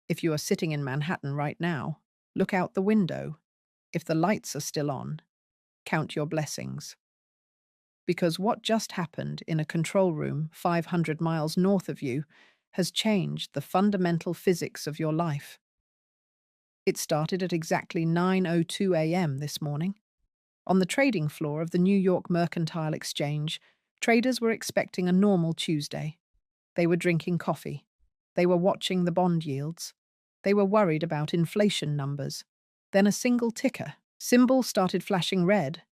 If you are sitting in Manhattan right now, look out the window. If the lights are still on, count your blessings. Because what just happened in a control room 500 miles north of you has changed the fundamental physics of your life. It started at exactly 9:02 a.m. this morning. On the trading floor of the New York Mercantile Exchange, traders were expecting a normal Tuesday. They were drinking coffee. They were watching the bond yields. They were worried about inflation numbers. Then a single ticker symbol started flashing red.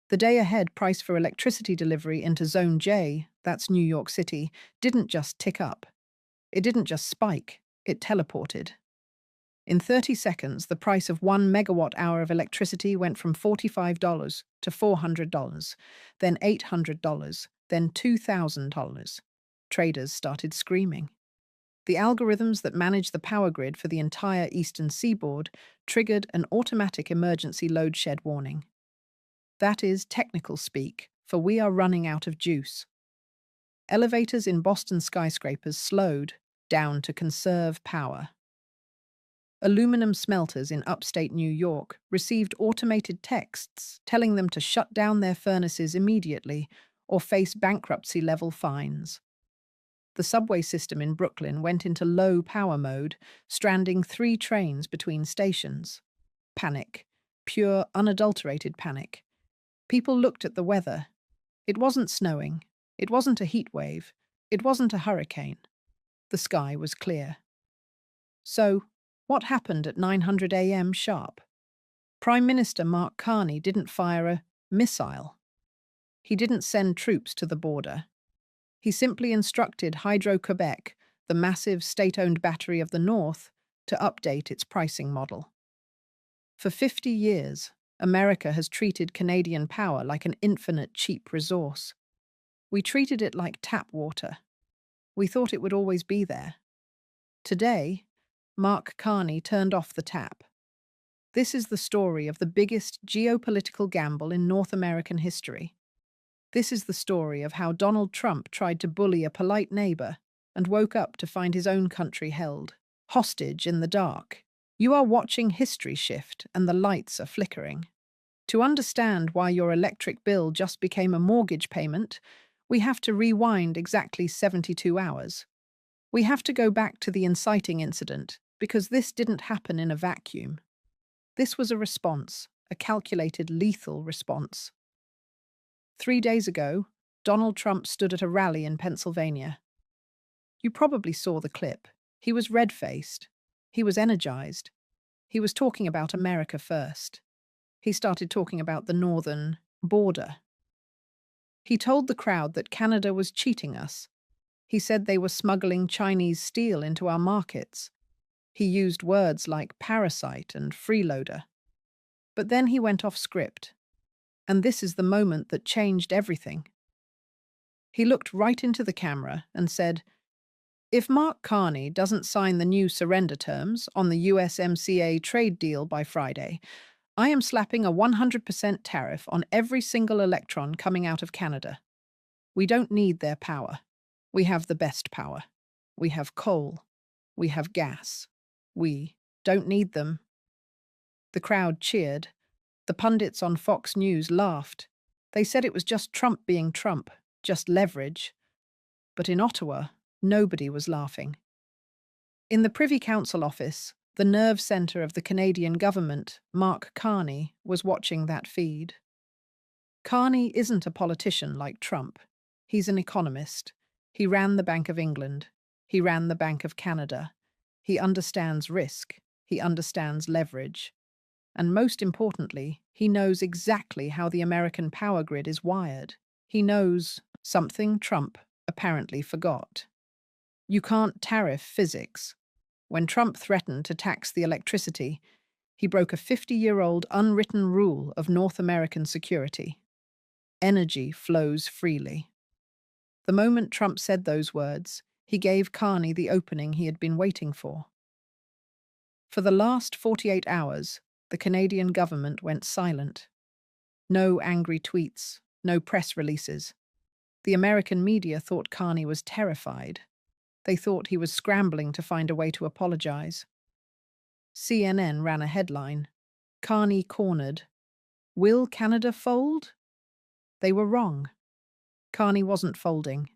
The day-ahead price for electricity delivery into Zone J, that's New York City, didn't just tick up. It didn't just spike, it teleported. In 30 seconds, the price of 1 megawatt-hour of electricity went from $45 to $400, then $800, then $2,000. Traders started screaming. The algorithms that manage the power grid for the entire eastern seaboard triggered an automatic emergency load shed warning. That is technical speak, for we are running out of juice. Elevators in Boston skyscrapers slowed down to conserve power. Aluminum smelters in upstate New York received automated texts telling them to shut down their furnaces immediately or face bankruptcy-level fines. The subway system in Brooklyn went into low power mode, stranding 3 trains between stations. Panic. Pure, unadulterated panic. People looked at the weather. It wasn't snowing. It wasn't a heat wave. It wasn't a hurricane. The sky was clear. So, what happened at 900 a.m. sharp? Prime Minister Mark Carney didn't fire a missile. He didn't send troops to the border. He simply instructed Hydro-Quebec, the massive state-owned battery of the North, to update its pricing model. For 50 years, America has treated Canadian power like an infinite cheap resource. We treated it like tap water. We thought it would always be there. Today, Mark Carney turned off the tap. This is the story of the biggest geopolitical gamble in North American history. This is the story of how Donald Trump tried to bully a polite neighbor and woke up to find his own country held hostage in the dark. You are watching history shift and the lights are flickering. To understand why your electric bill just became a mortgage payment, we have to rewind exactly 72 hours. We have to go back to the inciting incident, because this didn't happen in a vacuum. This was a response, a calculated, lethal response. 3 days ago, Donald Trump stood at a rally in Pennsylvania. You probably saw the clip. He was red-faced. He was energized. He was talking about America first. He started talking about the northern border. He told the crowd that Canada was cheating us. He said they were smuggling Chinese steel into our markets. He used words like parasite and freeloader. But then he went off script. And this is the moment that changed everything. He looked right into the camera and said, "If Mark Carney doesn't sign the new surrender terms on the USMCA trade deal by Friday, I am slapping a 100% tariff on every single electron coming out of Canada. We don't need their power. We have the best power. We have coal. We have gas. We don't need them." The crowd cheered. The pundits on Fox News laughed. They said it was just Trump being Trump, just leverage. But in Ottawa, nobody was laughing. In the Privy Council office, the nerve centre of the Canadian government, Mark Carney, was watching that feed. Carney isn't a politician like Trump. He's an economist. He ran the Bank of England. He ran the Bank of Canada. He understands risk. He understands leverage. And most importantly, he knows exactly how the American power grid is wired. He knows something Trump apparently forgot. You can't tariff physics. When Trump threatened to tax the electricity, he broke a 50-year-old unwritten rule of North American security. Energy flows freely. The moment Trump said those words, he gave Carney the opening he had been waiting for. For the last 48 hours, the Canadian government went silent. No angry tweets, no press releases. The American media thought Carney was terrified. They thought he was scrambling to find a way to apologize. CNN ran a headline, Carney cornered. Will Canada fold? They were wrong. Carney wasn't folding.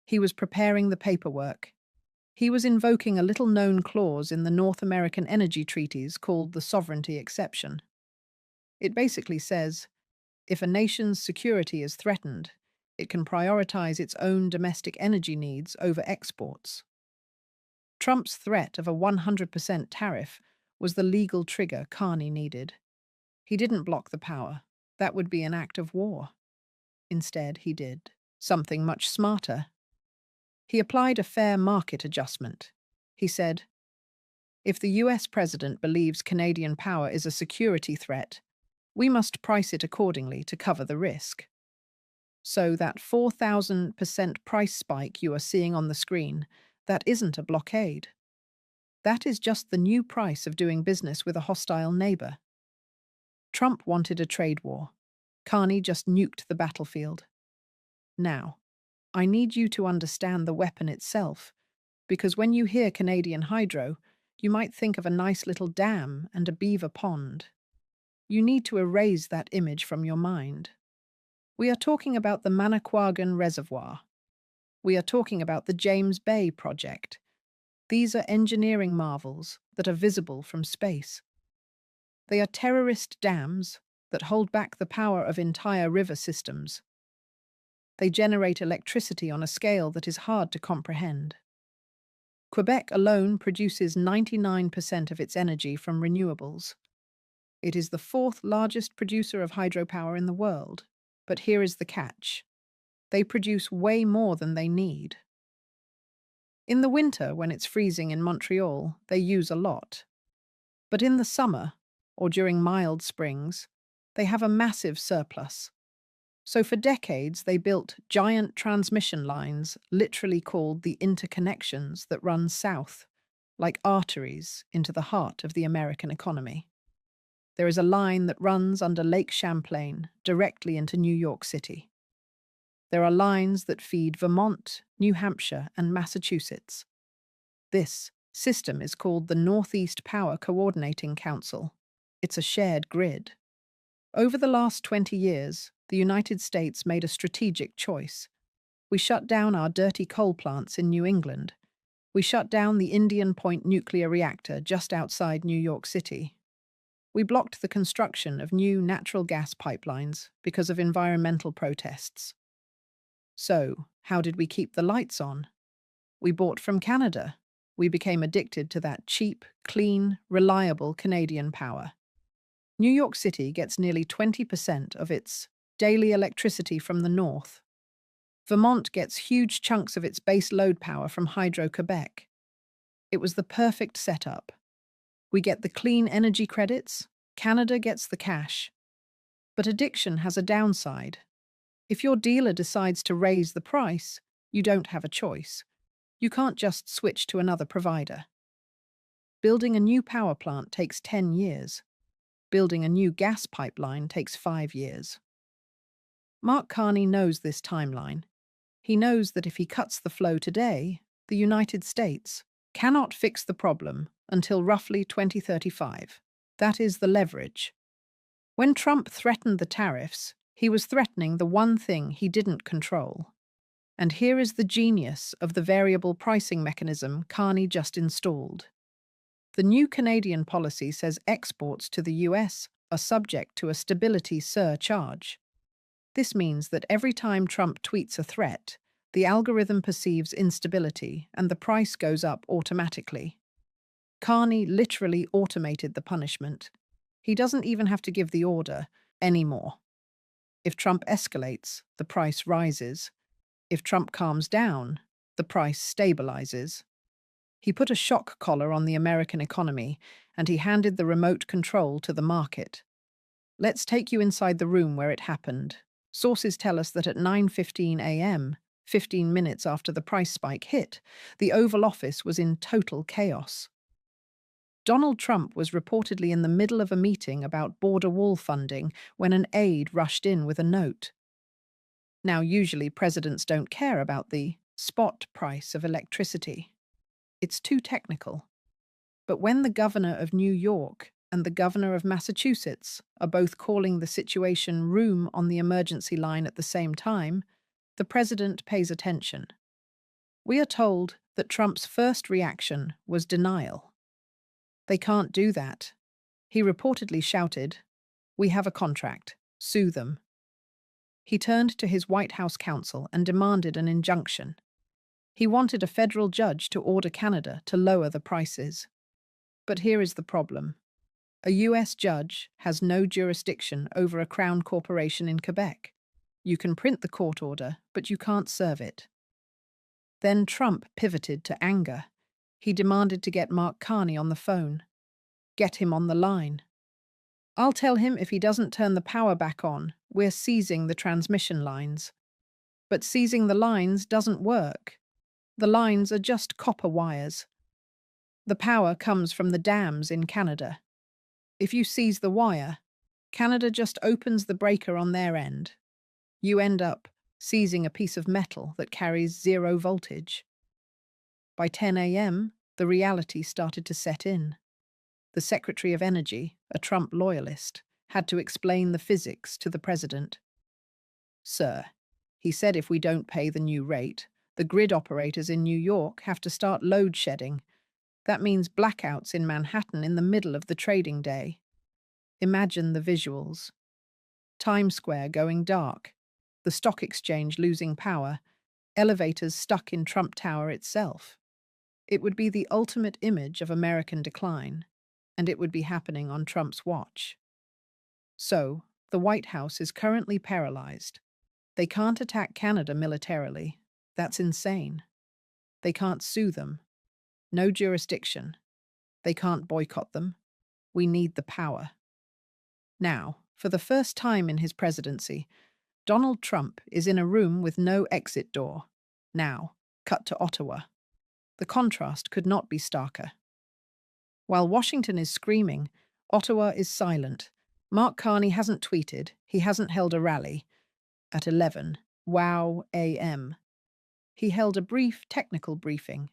He was preparing the paperwork. He was invoking a little-known clause in the North American energy treaties called the sovereignty exception. It basically says, if a nation's security is threatened, it can prioritize its own domestic energy needs over exports. Trump's threat of a 100% tariff was the legal trigger Carney needed. He didn't block the power. That would be an act of war. Instead, he did something much smarter. He applied a fair market adjustment. He said, if the US president believes Canadian power is a security threat, we must price it accordingly to cover the risk. So that 4,000% price spike you are seeing on the screen, that isn't a blockade. That is just the new price of doing business with a hostile neighbor. Trump wanted a trade war. Carney just nuked the battlefield. Now, I need you to understand the weapon itself, because when you hear Canadian hydro, you might think of a nice little dam and a beaver pond. You need to erase that image from your mind. We are talking about the Manicouagan Reservoir. We are talking about the James Bay Project. These are engineering marvels that are visible from space. They are terrorist dams that hold back the power of entire river systems. They generate electricity on a scale that is hard to comprehend. Quebec alone produces 99% of its energy from renewables. It is the fourth largest producer of hydropower in the world. But here is the catch. They produce way more than they need. In the winter, when it's freezing in Montreal, they use a lot. But in the summer, or during mild springs, they have a massive surplus. So for decades, they built giant transmission lines, literally called the interconnections, that run south, like arteries, into the heart of the American economy. There is a line that runs under Lake Champlain, directly into New York City. There are lines that feed Vermont, New Hampshire, and Massachusetts. This system is called the Northeast Power Coordinating Council. It's a shared grid. Over the last 20 years, the United States made a strategic choice. We shut down our dirty coal plants in New England. We shut down the Indian Point nuclear reactor just outside New York City. We blocked the construction of new natural gas pipelines because of environmental protests. So, how did we keep the lights on? We bought from Canada. We became addicted to that cheap, clean, reliable Canadian power. New York City gets nearly 20% of its daily electricity from the north. Vermont gets huge chunks of its base load power from Hydro-Quebec. It was the perfect setup. We get the clean energy credits, Canada gets the cash. But addiction has a downside. If your dealer decides to raise the price, you don't have a choice. You can't just switch to another provider. Building a new power plant takes 10 years. Building a new gas pipeline takes 5 years. Mark Carney knows this timeline. He knows that if he cuts the flow today, the United States cannot fix the problem until roughly 2035. That is the leverage. When Trump threatened the tariffs, he was threatening the one thing he didn't control. And here is the genius of the variable pricing mechanism Carney just installed. The new Canadian policy says exports to the US are subject to a stability surcharge. This means that every time Trump tweets a threat, the algorithm perceives instability and the price goes up automatically. Carney literally automated the punishment. He doesn't even have to give the order anymore. If Trump escalates, the price rises. If Trump calms down, the price stabilizes. He put a shock collar on the American economy, and he handed the remote control to the market. Let's take you inside the room where it happened. Sources tell us that at 9:15 a.m., 15 minutes after the price spike hit, the Oval Office was in total chaos. Donald Trump was reportedly in the middle of a meeting about border wall funding when an aide rushed in with a note. Now, usually presidents don't care about the spot price of electricity. It's too technical. But when the governor of New York and the governor of Massachusetts are both calling the Situation Room on the emergency line at the same time, the president pays attention. We are told that Trump's first reaction was denial. They can't do that. He reportedly shouted, "We have a contract. Sue them." He turned to his White House counsel and demanded an injunction. He wanted a federal judge to order Canada to lower the prices. But here is the problem. A U.S. judge has no jurisdiction over a crown corporation in Quebec. You can print the court order, but you can't serve it. Then Trump pivoted to anger. He demanded to get Mark Carney on the phone. Get him on the line. I'll tell him if he doesn't turn the power back on, we're seizing the transmission lines. But seizing the lines doesn't work. The lines are just copper wires. The power comes from the dams in Canada. If you seize the wire, Canada just opens the breaker on their end. You end up seizing a piece of metal that carries 0 voltage. By 10 a.m., the reality started to set in. The Secretary of Energy, a Trump loyalist, had to explain the physics to the president. "Sir," he said, "if we don't pay the new rate, the grid operators in New York have to start load shedding. That means blackouts in Manhattan in the middle of the trading day." Imagine the visuals. Times Square going dark, the stock exchange losing power, elevators stuck in Trump Tower itself. It would be the ultimate image of American decline, and it would be happening on Trump's watch. So, the White House is currently paralyzed. They can't attack Canada militarily. That's insane. They can't sue them. No jurisdiction. They can't boycott them. We need the power. Now, for the first time in his presidency, Donald Trump is in a room with no exit door. Now, cut to Ottawa. The contrast could not be starker. While Washington is screaming, Ottawa is silent. Mark Carney hasn't tweeted. He hasn't held a rally. At 11, wow a.m. He held a brief technical briefing.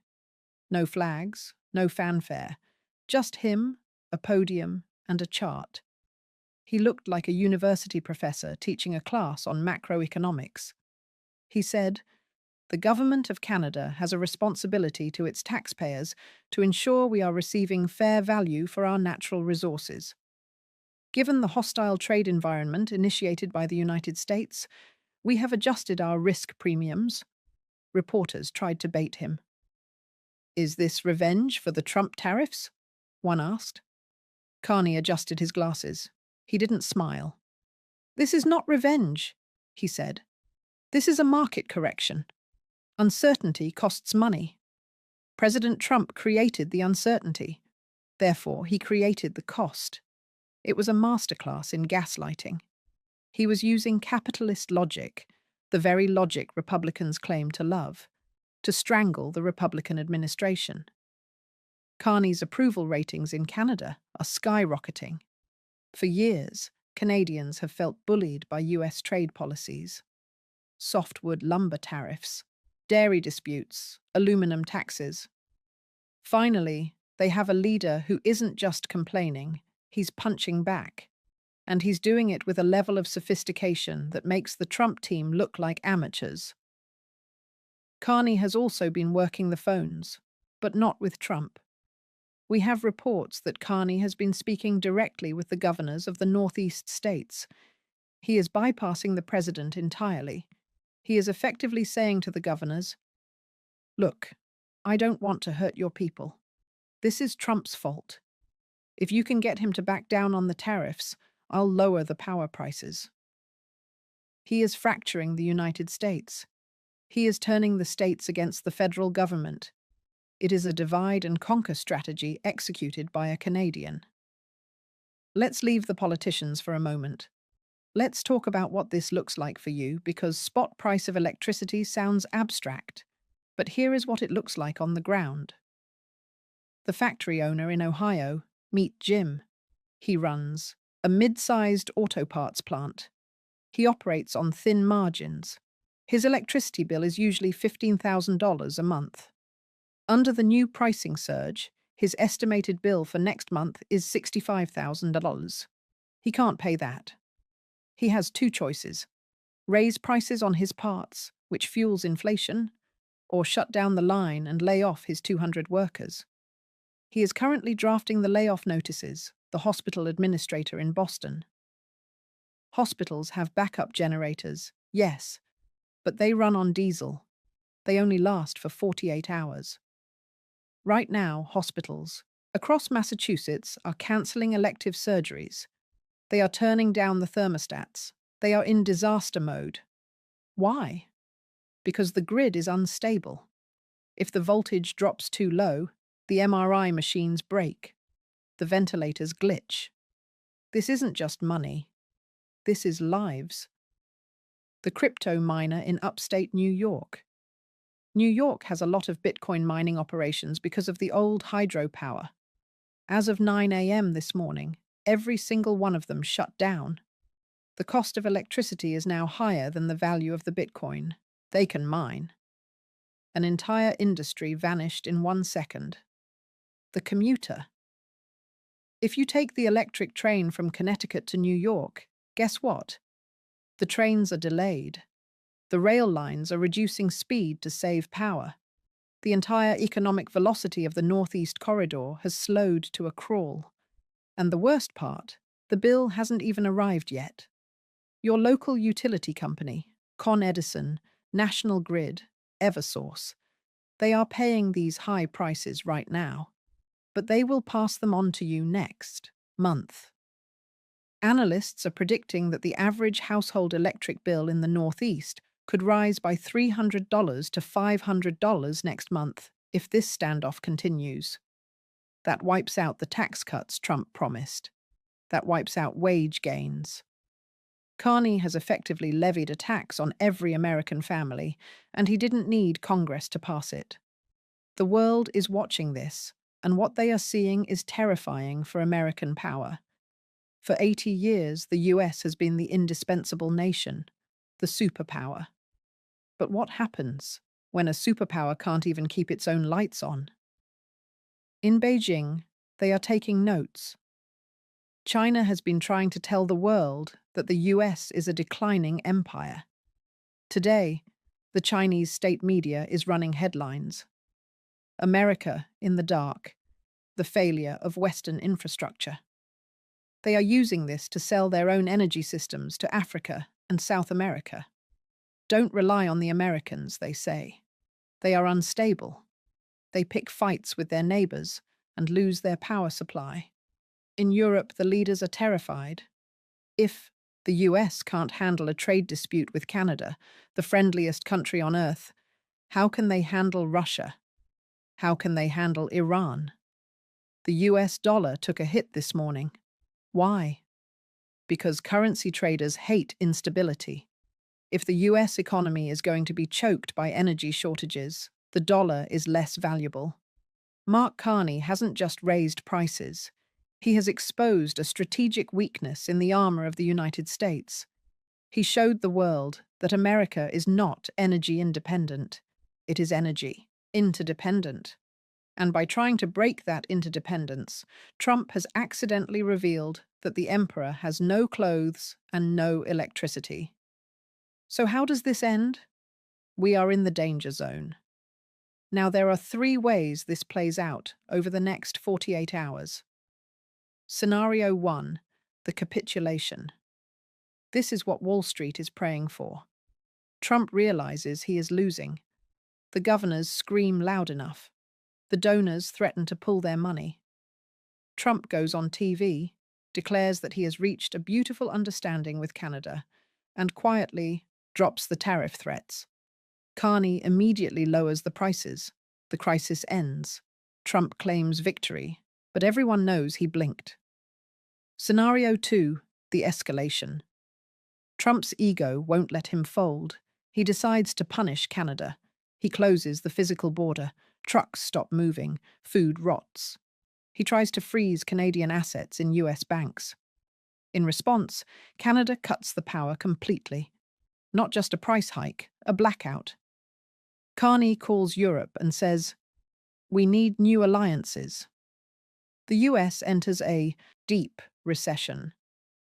No flags, no fanfare. Just him, a podium, and a chart. He looked like a university professor teaching a class on macroeconomics. He said, "The government of Canada has a responsibility to its taxpayers to ensure we are receiving fair value for our natural resources. Given the hostile trade environment initiated by the United States, we have adjusted our risk premiums." Reporters tried to bait him. "Is this revenge for the Trump tariffs?" one asked. Carney adjusted his glasses. He didn't smile. "This is not revenge," he said. "This is a market correction. Uncertainty costs money. President Trump created the uncertainty. Therefore, he created the cost. It was a masterclass in gaslighting. He was using capitalist logic, the very logic Republicans claim to love, to strangle the Republican administration. Carney's approval ratings in Canada are skyrocketing. For years, Canadians have felt bullied by US trade policies. Softwood lumber tariffs, dairy disputes, aluminum taxes. Finally, they have a leader who isn't just complaining, he's punching back. And he's doing it with a level of sophistication that makes the Trump team look like amateurs. Carney has also been working the phones, but not with Trump. We have reports that Carney has been speaking directly with the governors of the Northeast states. He is bypassing the president entirely. He is effectively saying to the governors, "Look, I don't want to hurt your people. This is Trump's fault. If you can get him to back down on the tariffs, I'll lower the power prices." He is fracturing the United States. He is turning the states against the federal government. It is a divide-and-conquer strategy executed by a Canadian. Let's leave the politicians for a moment. Let's talk about what this looks like for you, because spot price of electricity sounds abstract. But here is what it looks like on the ground. The factory owner in Ohio, meet Jim. He runs a mid-sized auto parts plant. He operates on thin margins. His electricity bill is usually $15,000 a month. Under the new pricing surge, His estimated bill for next month is $65,000. He can't pay that. He has two choices: raise prices on his parts, which fuels inflation, or shut down the line and lay off his 200 workers. He is currently drafting the layoff notices, the hospital administrator in Boston. Hospitals have backup generators, yes, but they run on diesel. They only last for 48 hours. Right now, hospitals across Massachusetts are cancelling elective surgeries. They are turning down the thermostats. They are in disaster mode. Why? Because the grid is unstable. If the voltage drops too low, the MRI machines break. The ventilators glitch. This isn't just money. This is lives. The crypto miner in upstate New York. New York has a lot of Bitcoin mining operations because of the old hydropower. As of 9 a.m. this morning, every single one of them shut down. The cost of electricity is now higher than the value of the Bitcoin they can mine. An entire industry vanished in 1 second. The commuter. If you take the electric train from Connecticut to New York, guess what? The trains are delayed. The rail lines are reducing speed to save power. The entire economic velocity of the Northeast Corridor has slowed to a crawl. And the worst part, the bill hasn't even arrived yet. Your local utility company, Con Edison, National Grid, Eversource, they are paying these high prices right now, but they will pass them on to you next month. Analysts are predicting that the average household electric bill in the Northeast could rise by $300 to $500 next month if this standoff continues. That wipes out the tax cuts Trump promised. That wipes out wage gains. Carney has effectively levied a tax on every American family, and he didn't need Congress to pass it. The world is watching this, and what they are seeing is terrifying for American power. For 80 years, the US has been the indispensable nation, the superpower. But what happens when a superpower can't even keep its own lights on? In Beijing, they are taking notes. China has been trying to tell the world that the US is a declining empire. Today, the Chinese state media is running headlines. America in the dark, the failure of Western infrastructure. They are using this to sell their own energy systems to Africa and South America. Don't rely on the Americans, they say. They are unstable. They pick fights with their neighbors and lose their power supply. In Europe, the leaders are terrified. If the US can't handle a trade dispute with Canada, the friendliest country on earth, how can they handle Russia? How can they handle Iran? The US dollar took a hit this morning. Why? Because currency traders hate instability. If the US economy is going to be choked by energy shortages, the dollar is less valuable. Mark Carney hasn't just raised prices. He has exposed a strategic weakness in the armor of the United States. He showed the world that America is not energy independent. It is energy interdependent. And by trying to break that interdependence, Trump has accidentally revealed that the emperor has no clothes and no electricity. So how does this end? We are in the danger zone. Now, there are 3 ways this plays out over the next 48 hours. Scenario 1, the capitulation. This is what Wall Street is praying for. Trump realizes he is losing. The governors scream loud enough. The donors threaten to pull their money. Trump goes on TV, declares that he has reached a beautiful understanding with Canada, and quietly drops the tariff threats. Carney immediately lowers the prices. The crisis ends. Trump claims victory, but everyone knows he blinked. Scenario 2, the escalation. Trump's ego won't let him fold. He decides to punish Canada. He closes the physical border. Trucks stop moving. Food rots. He tries to freeze Canadian assets in US banks. In response, Canada cuts the power completely. Not just a price hike, a blackout. Carney calls Europe and says, "We need new alliances. The US enters a deep recession.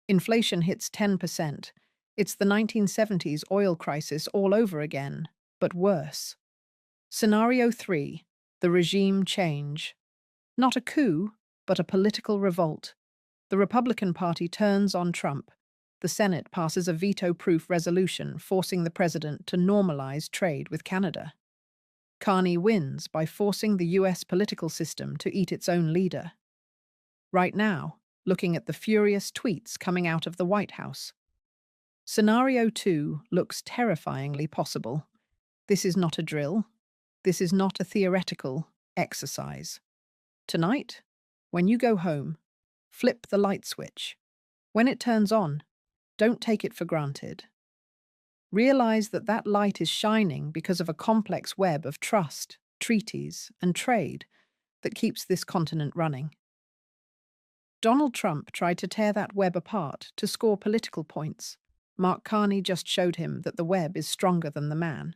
Inflation hits 10%. It's the 1970s oil crisis all over again, but worse. Scenario 3, the regime change. Not a coup, but a political revolt. The Republican Party turns on Trump. The Senate passes a veto-proof resolution forcing the president to normalize trade with Canada. Carney wins by forcing the US political system to eat its own leader. Right now, looking at the furious tweets coming out of the White House. Scenario 2 looks terrifyingly possible. This is not a drill. This is not a theoretical exercise. Tonight, when you go home, flip the light switch. When it turns on, don't take it for granted. Realize that that light is shining because of a complex web of trust, treaties, and trade that keeps this continent running. Donald Trump tried to tear that web apart to score political points. Mark Carney just showed him that the web is stronger than the man.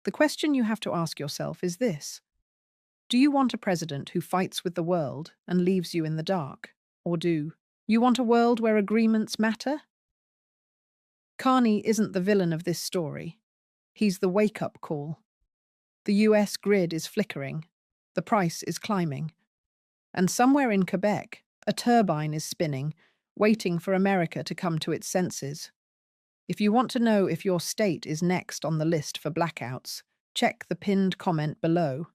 The question you have to ask yourself is this: do you want a president who fights with the world and leaves you in the dark? Or do you want a world where agreements matter? Carney isn't the villain of this story. He's the wake-up call. The US grid is flickering. The price is climbing. And somewhere in Quebec, a turbine is spinning, waiting for America to come to its senses. If you want to know if your state is next on the list for blackouts, check the pinned comment below.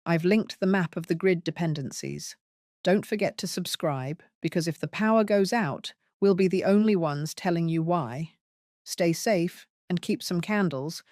I've linked the map of the grid dependencies. Don't forget to subscribe, because if the power goes out, we'll be the only ones telling you why. Stay safe and keep some candles,